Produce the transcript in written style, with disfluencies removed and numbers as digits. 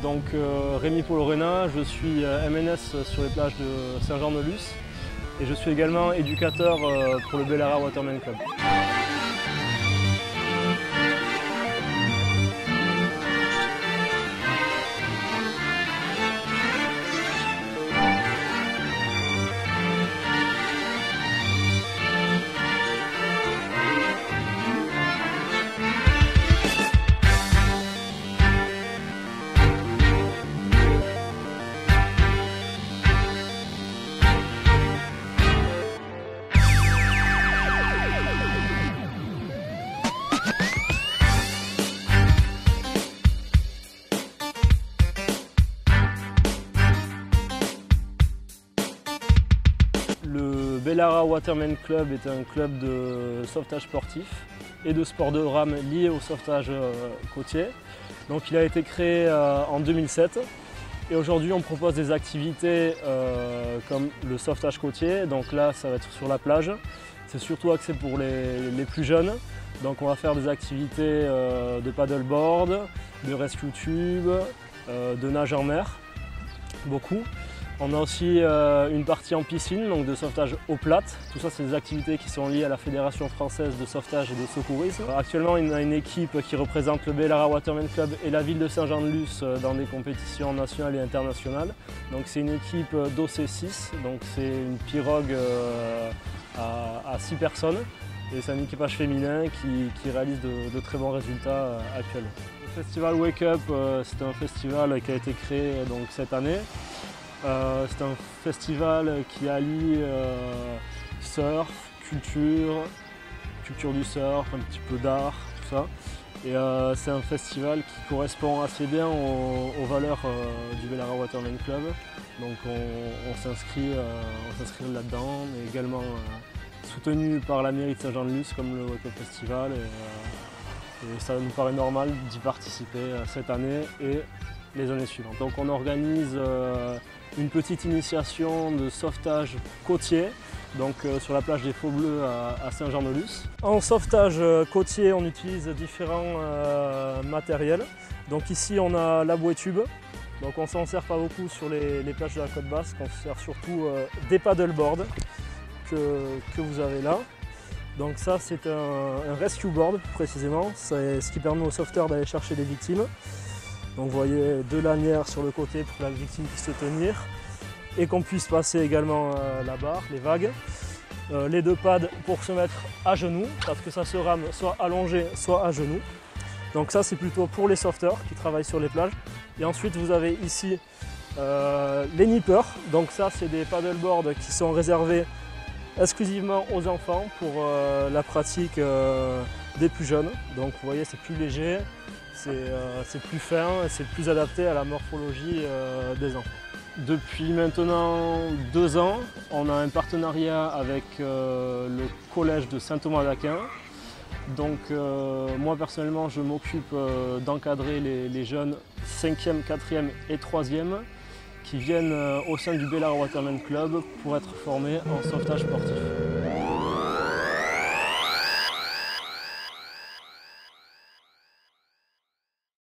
Donc Rémi Polorena, je suis MNS sur les plages de Saint-Jean-de-Luz et je suis également éducateur pour le Bellara Waterman Club. Le Bellara Waterman Club est un club de sauvetage sportif et de sport de rame lié au sauvetage côtier. Donc, il a été créé en 2007 et aujourd'hui on propose des activités comme le sauvetage côtier. Donc là ça va être sur la plage, c'est surtout axé pour les plus jeunes. Donc on va faire des activités de paddleboard, de rescue tube, de nage en mer, beaucoup. On a aussi une partie en piscine, donc de sauvetage eau plate. Tout ça, c'est des activités qui sont liées à la Fédération française de sauvetage et de secourisme. Actuellement, on a une équipe qui représente le Bellara Waterman Club et la ville de Saint-Jean-de-Luz dans des compétitions nationales et internationales. Donc c'est une équipe d'OC6, donc c'est une pirogue à 6 personnes. Et c'est un équipage féminin qui réalise de très bons résultats actuellement. Le festival Wake Up, c'est un festival qui a été créé donc, cette année. C'est un festival qui allie surf, culture du surf, un petit peu d'art, tout ça. Et c'est un festival qui correspond assez bien aux valeurs du Bellara Waterman Club. Donc on s'inscrit là-dedans, mais également soutenu par la mairie de Saint-Jean-de-Luz comme le Wake Up Festival. Et ça nous paraît normal d'y participer cette année et les années suivantes. Donc on organise une petite initiation de sauvetage côtier, donc sur la plage des Faux Bleus à Saint-Jean-de-Luz. En sauvetage côtier, on utilise différents matériels. Donc ici on a la bouée tube, donc on s'en sert pas beaucoup sur les plages de la côte basque, on se sert surtout des paddleboards que vous avez là. Donc ça c'est un rescue board précisément, c'est ce qui permet aux sauveteurs d'aller chercher des victimes. Donc vous voyez 2 lanières sur le côté pour que la victime puisse se tenir et qu'on puisse passer également la barre, les vagues. Les 2 pads pour se mettre à genoux, parce que ça se rame soit allongé, soit à genoux. Donc ça c'est plutôt pour les sauveteurs qui travaillent sur les plages. Et ensuite vous avez ici les nippers. Donc ça c'est des paddleboards qui sont réservés exclusivement aux enfants pour la pratique des plus jeunes. Donc vous voyez c'est plus léger. C'est plus fin, c'est plus adapté à la morphologie des enfants. Depuis maintenant 2 ans, on a un partenariat avec le collège de Saint-Thomas d'Aquin. Donc moi personnellement, je m'occupe d'encadrer les jeunes 5e, 4e et 3e qui viennent au sein du Bellara Waterman Club pour être formés en sauvetage sportif.